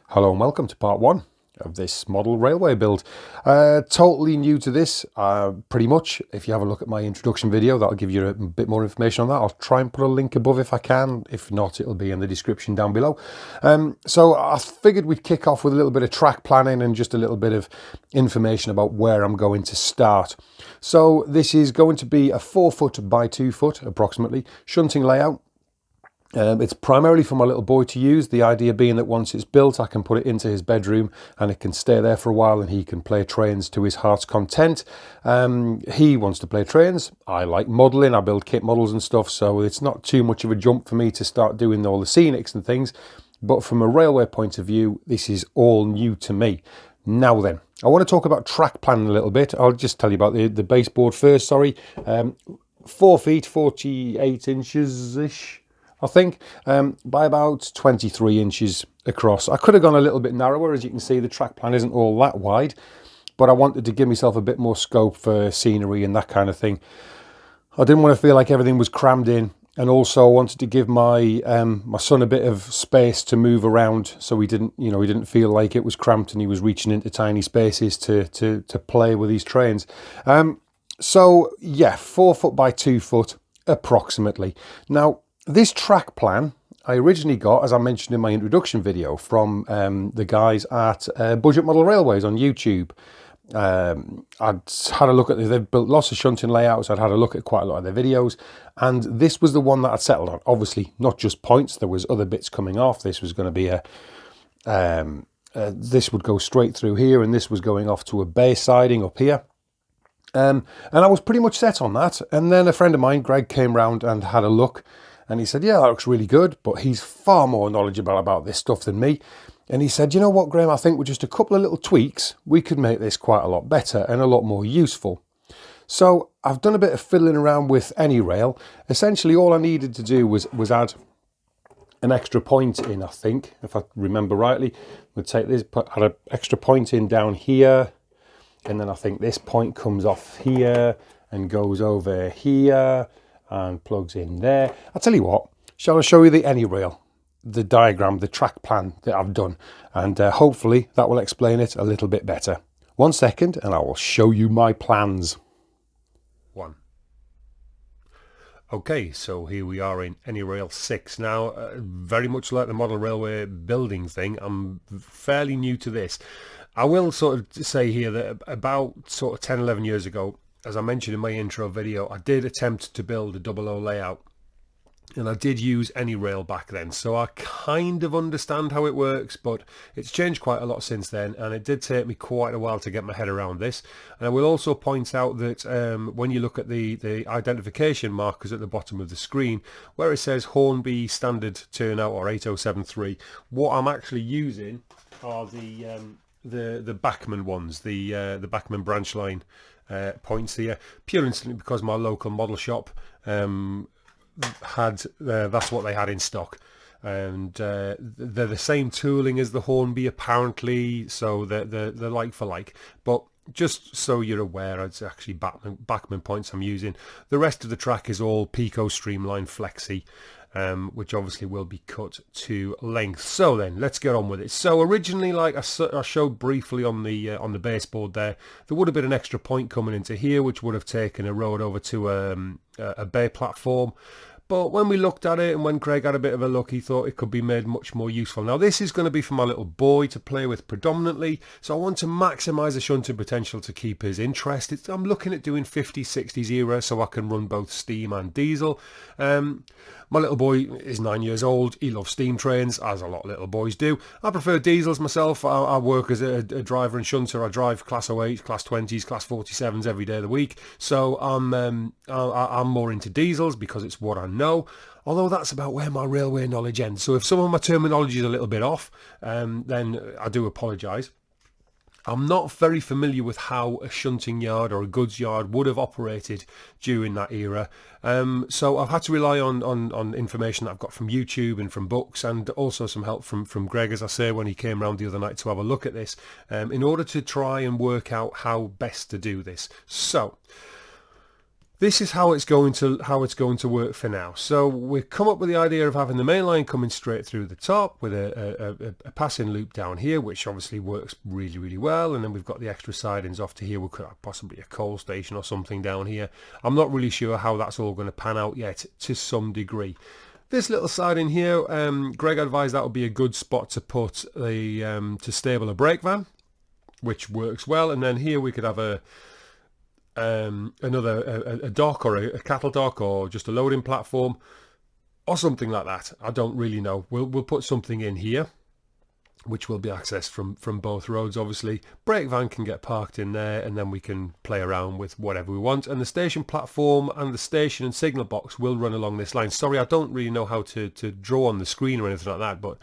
Hello and welcome to part one of this model railway build. Totally new to this, pretty much. If you have a look at my introduction video, that'll give you a bit more information on that. I'll try and put a link above if I can. If not, it'll be in the description down below. So I figured we'd kick off with a little bit of track planning and just a little bit of information about where I'm going to start. So this is going to be a 4 foot by 2 foot approximately shunting layout. It's primarily for my little boy to use, the idea being that once it's built I can put it into his bedroom and it can stay there for a while and he can play trains to his heart's content. He wants to play trains, I like modelling, I build kit models and stuff, so it's not too much of a jump for me to start doing all the scenics and things, but from a railway point of view this is all new to me. Now then, I want to talk about track planning a little bit. I'll just tell you about the baseboard first, 4 feet 48 inches ish, I think, by about 23 inches across. I could have gone a little bit narrower. As you can see, the track plan isn't all that wide, but I wanted to give myself a bit more scope for scenery and that kind of thing. I didn't want to feel like everything was crammed in, and also I wanted to give my my son a bit of space to move around, so he didn't feel like it was cramped and he was reaching into tiny spaces to play with these trains. So yeah, 4 foot by 2 foot approximately. Now, this track plan I originally got, as I mentioned in my introduction video, from the guys at Budget Model Railways on YouTube. I'd had a look at, they've built lots of shunting layouts, I'd had a look at quite a lot of their videos, and this was the one that I'd settled on. Obviously, not just points, there was other bits coming off. This was going to be this would go straight through here, and this was going off to a bay siding up here. And I was pretty much set on that, and then a friend of mine, Greg, came round and had a look. And he said, yeah, that looks really good, but he's far more knowledgeable about this stuff than me. And he said, you know what, Graham, I think with just a couple of little tweaks, we could make this quite a lot better and a lot more useful. So I've done a bit of fiddling around with AnyRail. Essentially, all I needed to do was add an extra point in, I think, if I remember rightly. We'll take this, add an extra point in down here. And then I think this point comes off here and goes over here and plugs in there. I'll tell you what, shall I show you the AnyRail, the diagram, the track plan that I've done, and hopefully that will explain it a little bit better. 1 second and I will show you my plans. Okay, so here we are in AnyRail 6. Now, very much like the model railway building thing, I'm fairly new to this. I will sort of say here that about sort of 10-11 years ago, as I mentioned in my intro video, I did attempt to build a 00 layout, and I did use AnyRail back then, so I kind of understand how it works, but it's changed quite a lot since then, and it did take me quite a while to get my head around this. And I will also point out that when you look at the identification markers at the bottom of the screen, where it says Hornby Standard Turnout or 8073, what I'm actually using are the Bachmann ones, the Bachmann branch line points here, pure and simply because my local model shop had that's what they had in stock, and they're the same tooling as the Hornby apparently, so they're like for like. But just so you're aware, it's actually Bachmann points I'm using. The rest of the track is all Pico Streamline Flexi, which obviously will be cut to length. So then let's get on with it. So originally, like I showed briefly on the baseboard there would have been an extra point coming into here, which would have taken a road over to a bay platform. But when we looked at it and when Craig had a bit of a look, he thought it could be made much more useful. Now, this is going to be for my little boy to play with predominantly, so I want to maximise the shunting potential to keep his interest. I'm looking at doing 50s, 60s era, so I can run both steam and diesel. My little boy is 9 years old. He loves steam trains, as a lot of little boys do. I prefer diesels myself. I work as a driver and shunter. I drive Class 08s, Class 20s, Class 47s every day of the week. So I'm more into diesels because it's what I know. Although that's about where my railway knowledge ends. So if some of my terminology is a little bit off, then I do apologise. I'm not very familiar with how a shunting yard or a goods yard would have operated during that era. So I've had to rely on information that I've got from YouTube and from books, and also some help from Greg, as I say, when he came round the other night to have a look at this, in order to try and work out how best to do this. So This is how it's going to work for now. So we've come up with the idea of having the main line coming straight through the top with a passing loop down here, which obviously works really, really well. And then we've got the extra sidings off to here. We could have possibly a coal station or something down here. I'm not really sure how that's all going to pan out yet, to some degree. This little siding here, Greg advised that would be a good spot to put to stable a brake van, which works well. And then here we could have a dock, or a cattle dock, or just a loading platform or something like that. I don't really know. We'll put something in here which will be accessed from both roads. Obviously brake van can get parked in there, and then we can play around with whatever we want. And the station platform and the station and signal box will run along this line. Sorry, I don't really know how to draw on the screen or anything like that, but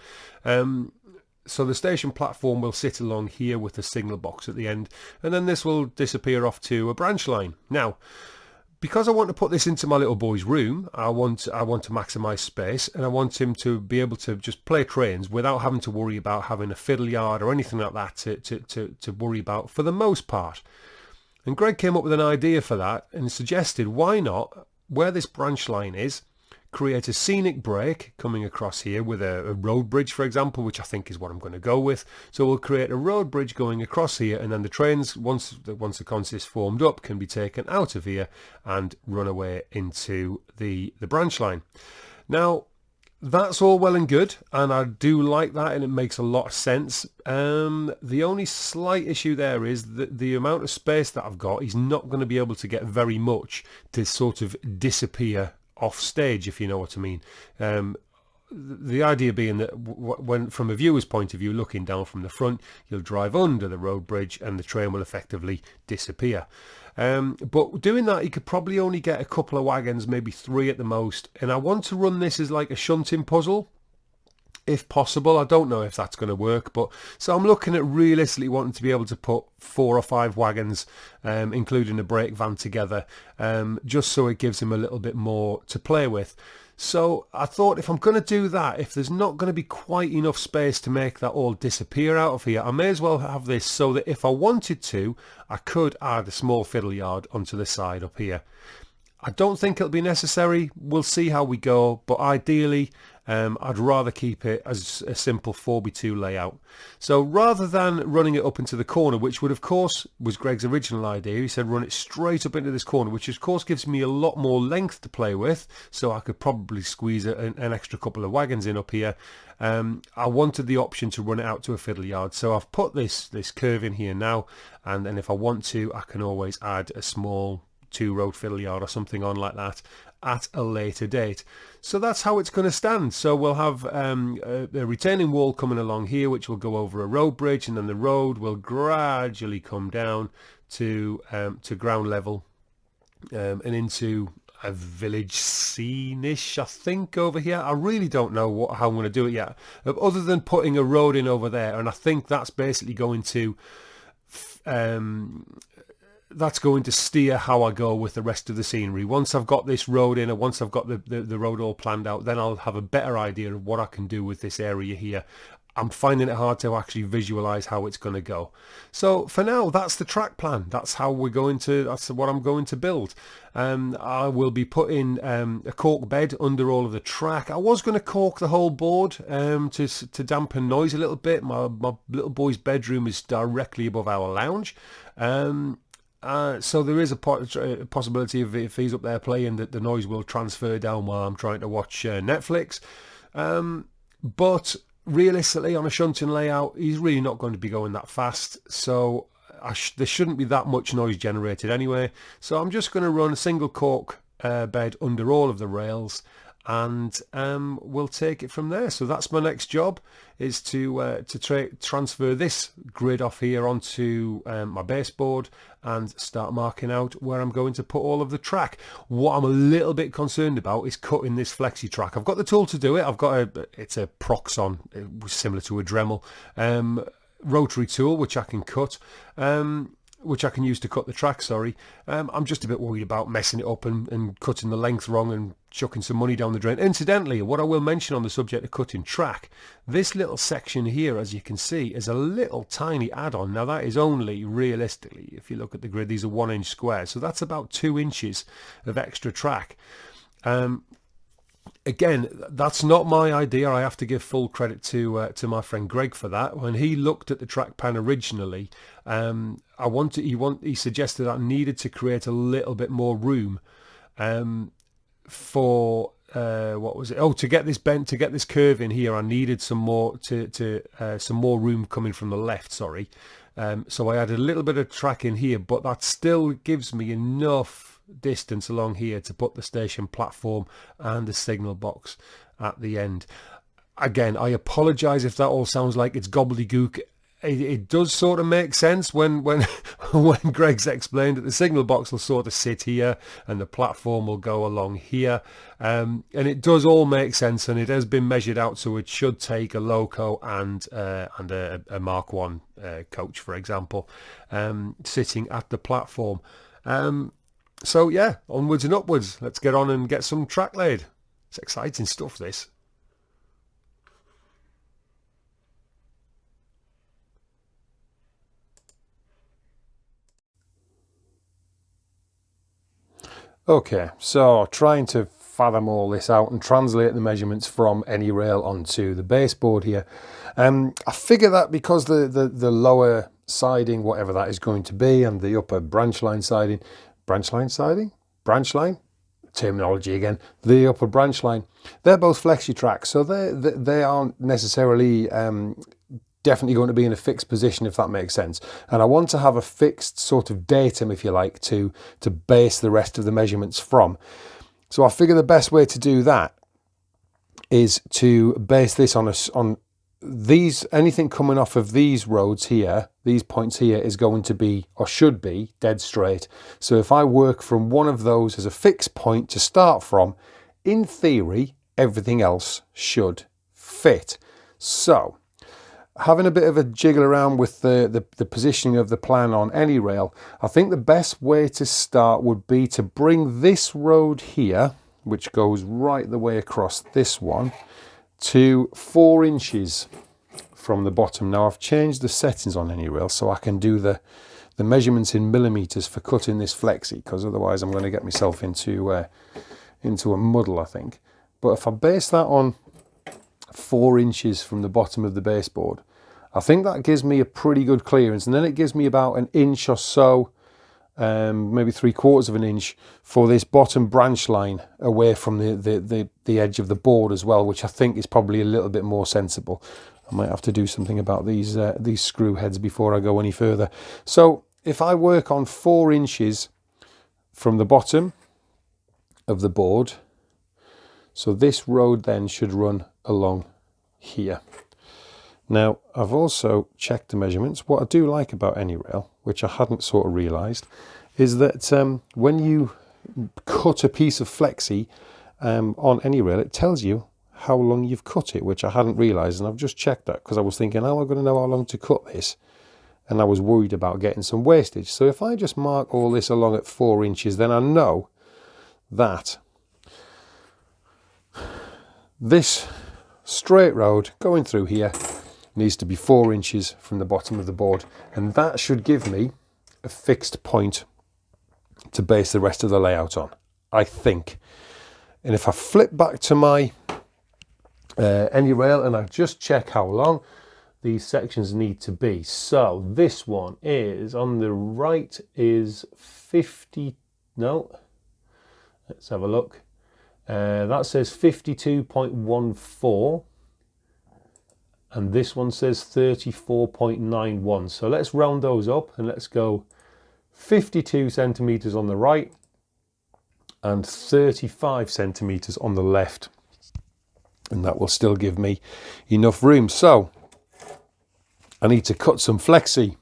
so the station platform will sit along here with the signal box at the end, and then this will disappear off to a branch line. Now, because I want to put this into my little boy's room, I want to maximise space, and I want him to be able to just play trains without having to worry about having a fiddle yard or anything like that to worry about for the most part. And Greg came up with an idea for that and suggested, why not, where this branch line is, create a scenic break coming across here with a road bridge, for example, which I think is what I'm going to go with. So we'll create a road bridge going across here, and then the trains, once the consist formed up, can be taken out of here and run away into the branch line. Now, that's all well and good, and I do like that, and it makes a lot of sense. The only slight issue there is that the amount of space that I've got is not going to be able to get very much to sort of disappear off stage, if you know what I mean. The idea being that when, from a viewer's point of view, looking down from the front, you'll drive under the road bridge and the train will effectively disappear. But doing that, you could probably only get a couple of wagons, maybe 3 at the most. And I want to run this as like a shunting puzzle, if possible. I don't know if that's going to work, but so I'm looking at realistically wanting to be able to put 4 or 5 wagons, including a brake van, together, just so it gives him a little bit more to play with. So I thought, if I'm going to do that, if there's not going to be quite enough space to make that all disappear out of here, I may as well have this so that if I wanted to, I could add a small fiddle yard onto the side up here. I don't think it'll be necessary. We'll see how we go, but ideally I'd rather keep it as a simple 4x2 layout. So rather than running it up into the corner, which would of course was Greg's original idea, he said run it straight up into this corner, which of course gives me a lot more length to play with, so I could probably squeeze an extra couple of wagons in up here. I wanted the option to run it out to a fiddle yard, so I've put this curve in here now, and then if I want to, I can always add a small 2-road fiddle yard or something on like that at a later date. So that's how it's going to stand. So we'll have a retaining wall coming along here, which will go over a road bridge, and then the road will gradually come down to ground level, and into a village scene-ish, I think, over here. I really don't know how I'm going to do it yet, other than putting a road in over there, and I think that's basically going to steer how I go with the rest of the scenery. Once I've got this road in, or once I've got the road all planned out, then I'll have a better idea of what I can do with this area here. I'm finding it hard to actually visualize how it's going to go. So for now, that's the track plan. That's what I'm going to build. I will be putting a cork bed under all of the track. I was going to cork the whole board to dampen noise a little bit. My little boy's bedroom is directly above our lounge. So there is a possibility of, if he's up there playing, that the noise will transfer down while I'm trying to watch Netflix. But realistically, on a shunting layout, he's really not going to be going that fast, so there shouldn't be that much noise generated anyway. So I'm just going to run a single cork bed under all of the rails, and we'll take it from there. So that's my next job, is to transfer this grid off here onto my baseboard and start marking out where I'm going to put all of the track. What I'm a little bit concerned about is cutting this flexi track. I've got the tool to do it. It's a Proxon, similar to a Dremel, rotary tool, which I can cut. which I can use to cut the track, sorry. I'm just a bit worried about messing it up and cutting the length wrong and chucking some money down the drain. Incidentally, what I will mention on the subject of cutting track, this little section here, as you can see, is a little tiny add-on. Now that is only, realistically, if you look at the grid, these are 1-inch squares, so that's about 2 inches of extra track. Again, that's not my idea. I have to give full credit to my friend Greg for that. When he looked at the track pan originally, he suggested I needed to create a little bit more room for what was it? Oh, to get this bent, to get this curve in here, I needed some more some more room coming from the left. Sorry, so I added a little bit of track in here, but that still gives me enough distance along here to put the station platform and the signal box at the end. Again, I apologize if that all sounds like it's gobbledygook. It does sort of make sense when when Greg's explained that the signal box will sort of sit here and the platform will go along here, and it does all make sense, and it has been measured out, so it should take a loco and a Mark 1 coach, for example, sitting at the platform. So yeah, onwards and upwards. Let's get on and get some track laid. It's exciting stuff, this. Okay, so trying to fathom all this out and translate the measurements from any rail onto the baseboard here. I figure that because the lower siding, whatever that is going to be, and the upper branch line siding, branch line? Terminology again. The upper branch line, they're both flexi tracks, so they aren't necessarily definitely going to be in a fixed position, if that makes sense. And I want to have a fixed sort of datum, if you like, to base the rest of the measurements from. So I figure the best way to do that is to base this on these, anything coming off of these roads here, these points here, is going to be, or should be, dead straight. So if I work from one of those as a fixed point to start from, in theory, everything else should fit. So having a bit of a jiggle around with the positioning of the plan on any rail, I think the best way to start would be to bring this road here, which goes right the way across this one, to 4 inches from the bottom. Now I've changed the settings on any rail so I can do the measurements in millimeters for cutting this flexi, because otherwise I'm going to get myself into a muddle, I think. But if I base that on 4 inches from the bottom of the baseboard, I think that gives me a pretty good clearance, and then it gives me about 1 inch or so, maybe 3/4 of an inch for this bottom branch line away from the edge of the board as well, which I think is probably a little bit more sensible. I might have to do something about these screw heads before I go any further. So if I work on 4 inches from the bottom of the board, so this road then should run along here. Now I've also checked the measurements. What I do like about any rail, which I hadn't sort of realised, is that when you cut a piece of flexi on any rail, it tells you how long you've cut it, which I hadn't realised, and I've just checked that because I was thinking, how am I going to know how long to cut this? And I was worried about getting some wastage. So if I just mark all this along at 4 inches, then I know that this straight road going through here needs to be 4 inches from the bottom of the board, and that should give me a fixed point to base the rest of the layout on, I think. And if I flip back to my any rail and I just check how long these sections need to be, so this one is on the right is 50, no, let's have a look. That says 52.14, and this one says 34.91. So let's round those up and let's go 52 centimeters on the right and 35 centimeters on the left, and that will still give me enough room. So I need to cut some flexi,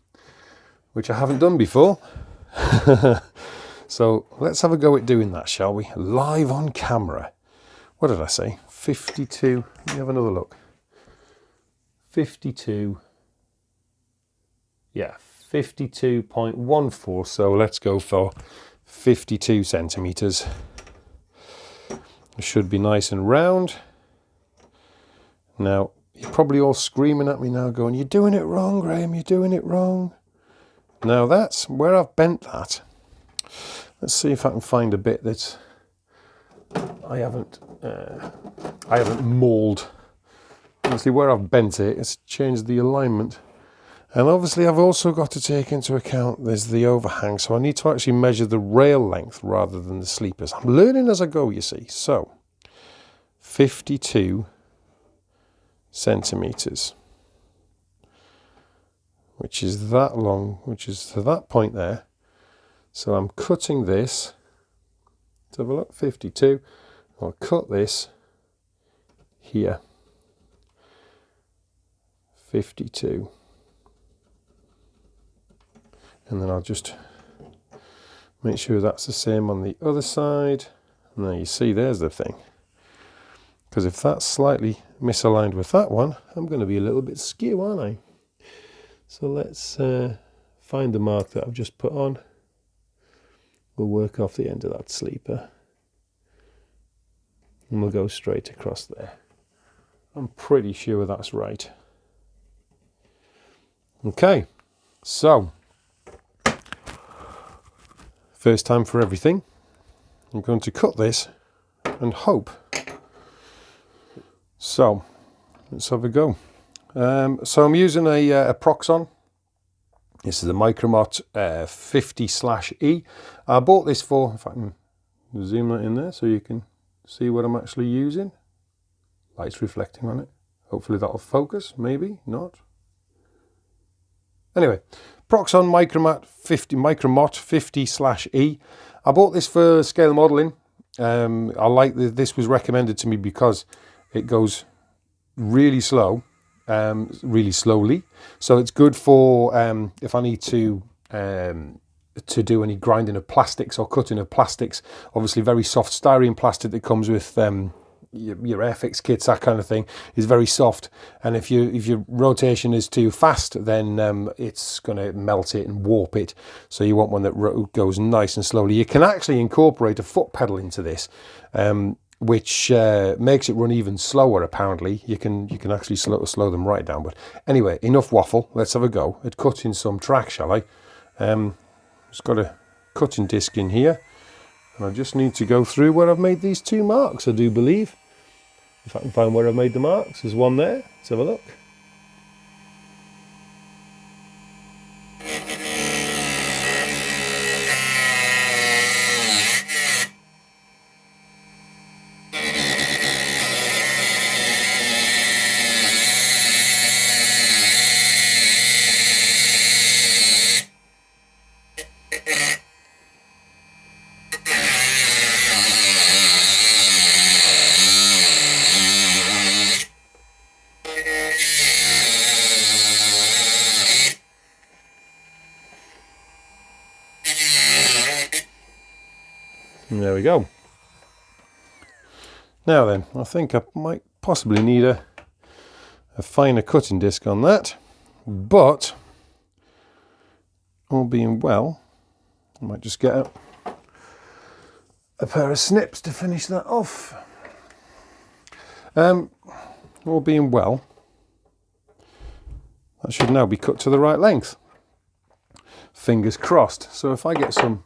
which I haven't done before. So let's have a go at doing that, shall we? Live on camera. What did I say? 52. Let me have another look. 52. Yeah, 52.14, so let's go for 52 centimeters. It should be nice and round. Now, you're probably all screaming at me now going, "You're doing it wrong, Graham, you're doing it wrong." Now that's where I've bent that. Let's see if I can find a bit that I haven't mauled. Obviously where I've bent it, it's changed the alignment. And obviously I've also got to take into account there's the overhang, so I need to actually measure the rail length rather than the sleepers. I'm learning as I go, you see. So 52 centimeters, which is that long, which is to that point there. So I'm cutting this. Let's have a look. 52. I'll cut this here. 52. And then I'll just make sure that's the same on the other side. And there you see, there's the thing. Because if that's slightly misaligned with that one, I'm going to be a little bit skew, aren't I? So let's find the mark that I've just put on. We'll work off the end of that sleeper. And we'll go straight across there. I'm pretty sure that's right. Okay, so first time for everything. I'm going to cut this and hope. So let's have a go. So I'm using a Proxon. This is a Micromot 50/E. I bought this for, if I can zoom that in there so you can see what I'm actually using. Light's reflecting on it. Hopefully that'll focus, maybe not. Anyway, Proxon Micromot 50/E. I bought this for scale modelling. I like that this was recommended to me because it goes really slow, really slowly. So it's good for if I need to do any grinding of plastics or cutting of plastics. Obviously, very soft styrene plastic that comes with your Airfix kits, that kind of thing, is very soft. And if your rotation is too fast, then it's going to melt it and warp it. So you want one that goes nice and slowly. You can actually incorporate a foot pedal into this, which makes it run even slower. Apparently, you can actually slow them right down. But anyway, enough waffle. Let's have a go at cutting some track, shall I? Just got a cutting disc in here, and I just need to go through where I've made these two marks. I do believe, if I can find where I've made the marks, there's one there. Let's have a look. And there we go. Now then, I think I might possibly need a finer cutting disc on that, but all being well, I might just get a pair of snips to finish that off. All being well, that should now be cut to the right length. Fingers crossed. So if I get some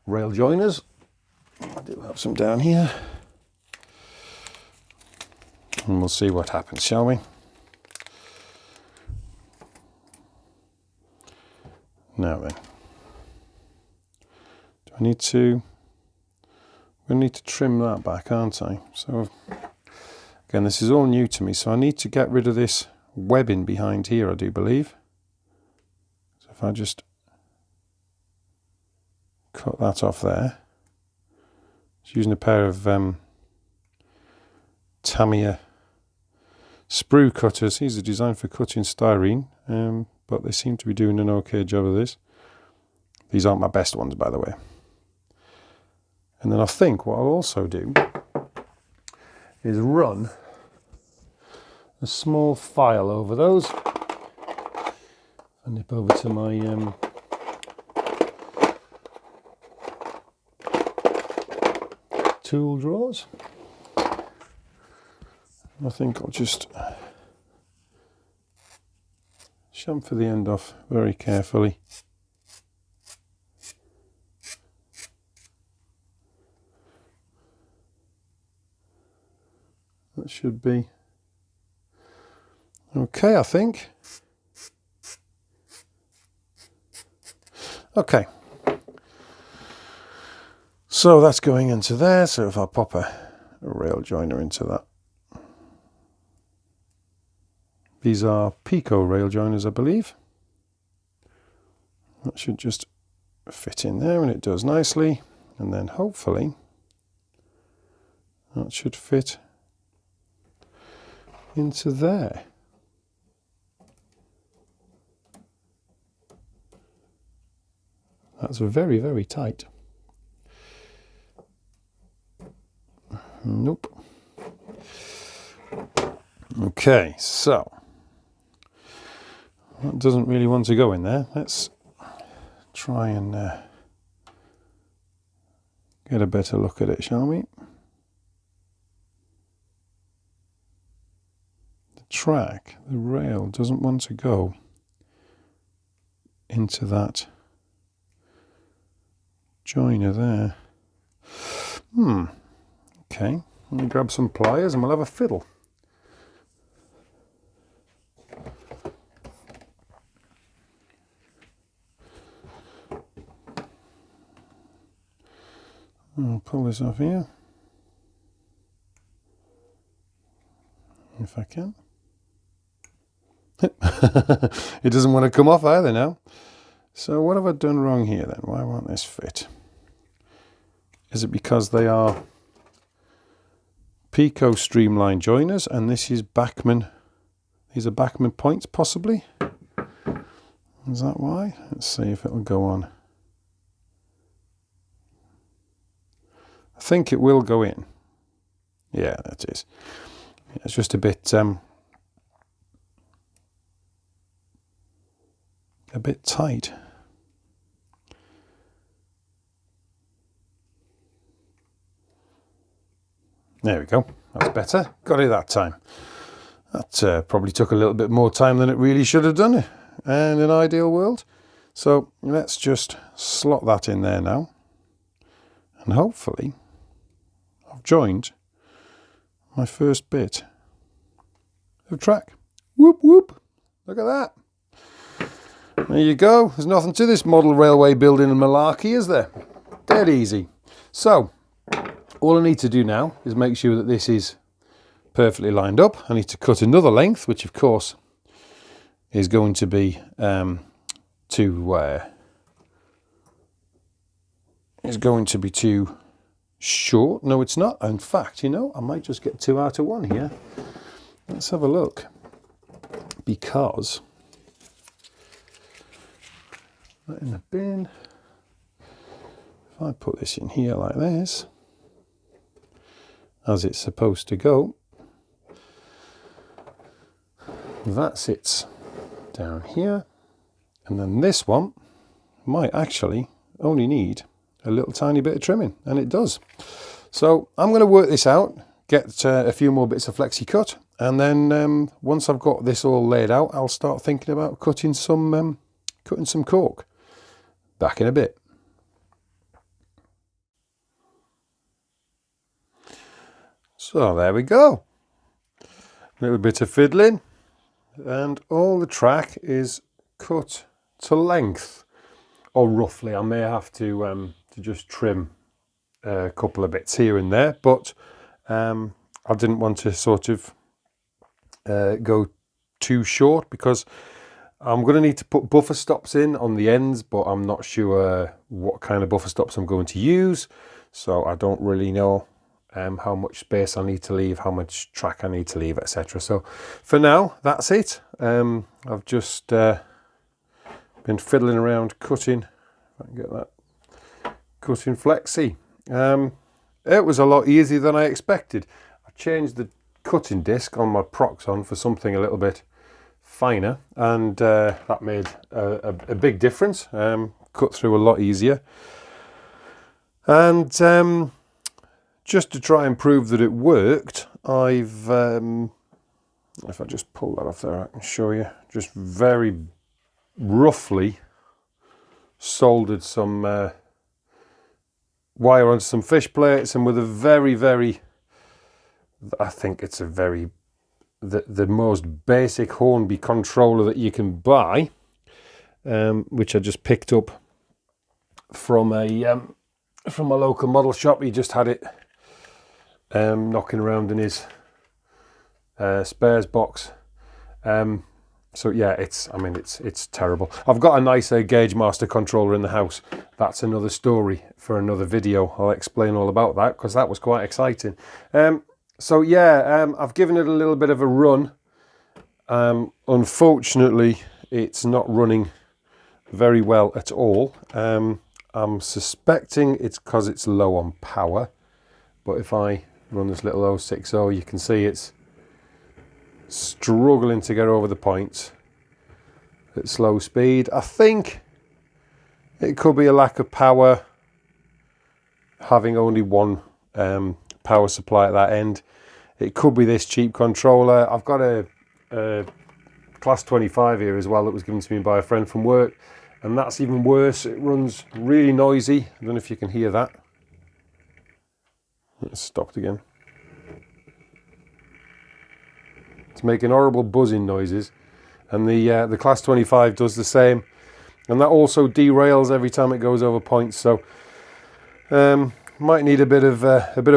rail joiners, I do have some down here, and we'll see what happens, shall we? Now then, do I need to? I'm going to need to trim that back, aren't I? So again, this is all new to me, so I need to get rid of this webbing behind here, I do believe. So if I just cut that off there. Just using a pair of Tamiya sprue cutters. These are designed for cutting styrene, but they seem to be doing an okay job of this. These aren't my best ones, by the way. And then I think what I'll also do is run a small file over those I nip over to my tool drawers. I think I'll just chamfer the end off very carefully. That should be okay, I think. Okay. So that's going into there. So if I pop a rail joiner into that. These are Pico rail joiners, I believe. That should just fit in there, and it does nicely. And then hopefully that should fit into there. That's very, very tight. Nope. Okay, so that doesn't really want to go in there. Let's try and get a better look at it, shall we? The track, the rail, doesn't want to go into that joiner there. Okay, let me grab some pliers and we'll have a fiddle. I'll pull this off here, if I can. It doesn't want to come off either now. So what have I done wrong here then? Why won't this fit? Is it because they are Pico streamline joiners and this is Bachmann? These are Bachmann points possibly? Is that why? Let's see if it'll go on. I think it will go in. Yeah, that is. It's just a bit tight. There we go. That's better. Got it that time. That probably took a little bit more time than it really should have done in an ideal world. So let's just slot that in there now. And hopefully I've joined my first bit of track. Whoop, whoop. Look at that. There you go. There's nothing to this model railway building in malarkey, is there? Dead easy. So all I need to do now is make sure that this is perfectly lined up. I need to cut another length, which of course is going to be too short. No, it's not. In fact, you know, I might just get 2 out of 1 here. Let's have a look. Because that in the bin. If I put this in here like this, as it's supposed to go, that sits down here, and then this one might actually only need a little tiny bit of trimming, and it does. So I'm going to work this out, get a few more bits of flexi cut, and then once I've got this all laid out, I'll start thinking about cutting some cork. Back in a bit. So there we go. A little bit of fiddling, and all the track is cut to length, or roughly. I may have to just trim a couple of bits here and there, but I didn't want to sort of go too short because I'm going to need to put buffer stops in on the ends, but I'm not sure what kind of buffer stops I'm going to use, so I don't really know how much space I need to leave, how much track I need to leave, etc. So for now, that's it. I've just been fiddling around cutting, if I can get that, cutting flexi. It was a lot easier than I expected. I changed the cutting disc on my Proxon for something a little bit finer, and that made a big difference. Cut through a lot easier. And just to try and prove that it worked, I've if I just pull that off there, I can show you. Just very roughly soldered some wire onto some fish plates, and with a very, I think it's the most basic Hornby controller that you can buy, which I just picked up from a local model shop. He just had it knocking around in his spares box. So yeah, it's terrible. I've got a nicer Gauge Master controller in the house. That's another story for another video. I'll explain all about that because that was quite exciting. So yeah, I've given it a little bit of a run. Unfortunately, it's not running very well at all. I'm suspecting it's because it's low on power. But if I run this little 060, you can see it's struggling to get over the points at slow speed. I think it could be a lack of power, having only one power supply at that end. It could be this cheap controller. I've got a Class 25 here as well that was given to me by a friend from work, and that's even worse. It runs really noisy. I don't know if you can hear that. It's stopped again. It's making horrible buzzing noises, and the Class 25 does the same, and that also derails every time it goes over points. So might need a bit of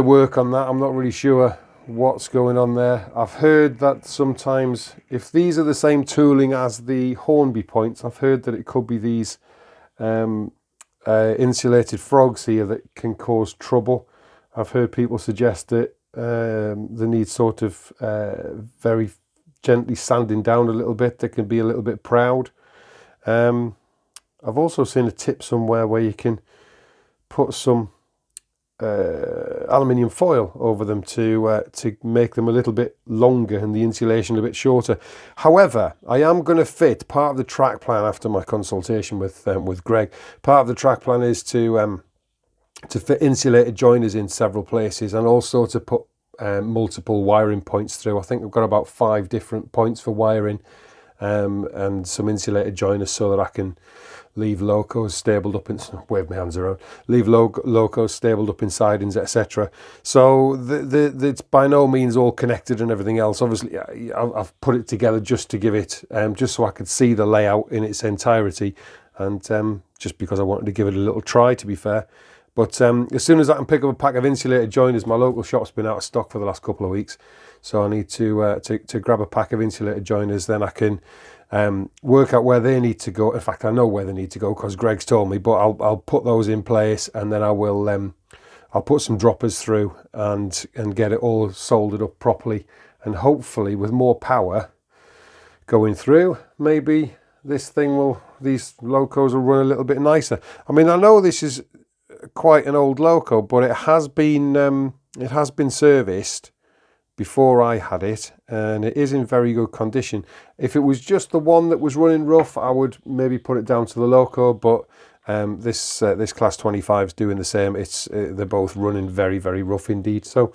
work on that. I'm not really sure what's going on there. I've heard that sometimes if these are the same tooling as the Hornby points, I've heard that it could be these insulated frogs here that can cause trouble. I've heard people suggest that they need sort of very gently sanding down a little bit. They can be a little bit proud. I've also seen a tip somewhere where you can put some aluminium foil over them to make them a little bit longer and the insulation a bit shorter. However, I am going to fit part of the track plan after my consultation with Greg. Part of the track plan is to fit insulated joiners in several places, and also to put multiple wiring points through. I think I've got about 5 different points for wiring, and some insulated joiners so that I can leave locos stabled up in, wave my hands around, leave locos stabled up in sidings, etc. So it's by no means all connected and everything else. Obviously, I've put it together just to give it, just so I could see the layout in its entirety, and just because I wanted to give it a little try, to be fair. But as soon as I can pick up a pack of insulated joiners, my local shop's been out of stock for the last couple of weeks, so I need to grab a pack of insulated joiners. Then I can work out where they need to go. In fact, I know where they need to go because Greg's told me. But I'll put those in place, and then I will I'll put some droppers through and get it all soldered up properly, and hopefully with more power going through, maybe these locos will run a little bit nicer. I mean, I know this is quite an old loco, but it has been serviced before I had it, and it is in very good condition. If it was just the one that was running rough, I would maybe put it down to the loco, but this Class 25 is doing the same. They're both running very, very rough indeed, so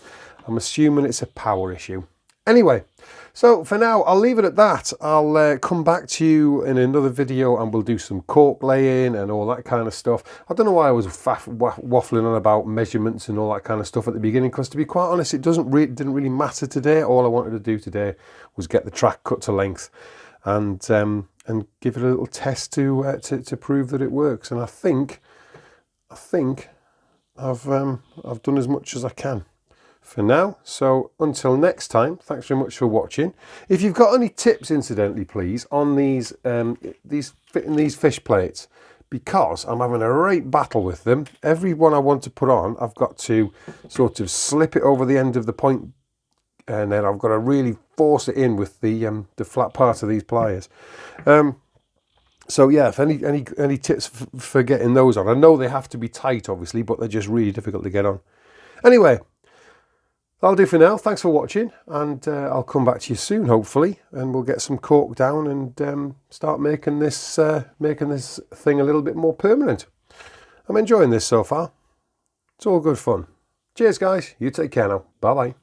I'm assuming it's a power issue. Anyway, so for now, I'll leave it at that. I'll come back to you in another video, and we'll do some cork laying and all that kind of stuff. I don't know why I was waffling on about measurements and all that kind of stuff at the beginning, because to be quite honest, it didn't really matter today. All I wanted to do today was get the track cut to length and give it a little test to prove that it works. And I think I've done as much as I can for now. So until next time, thanks very much for watching. If you've got any tips, incidentally, please, on these fitting these fish plates, because I'm having a right battle with them. Every one I want to put on, I've got to sort of slip it over the end of the point, and then I've got to really force it in with the flat part of these pliers. So yeah, if any tips for getting those on. I know they have to be tight, obviously, but they're just really difficult to get on. Anyway, That'll do for now. Thanks for watching, and I'll come back to you soon, hopefully, and we'll get some cork down and start making this thing a little bit more permanent. I'm enjoying this so far. It's all good fun. Cheers, guys. You take care now. Bye-bye.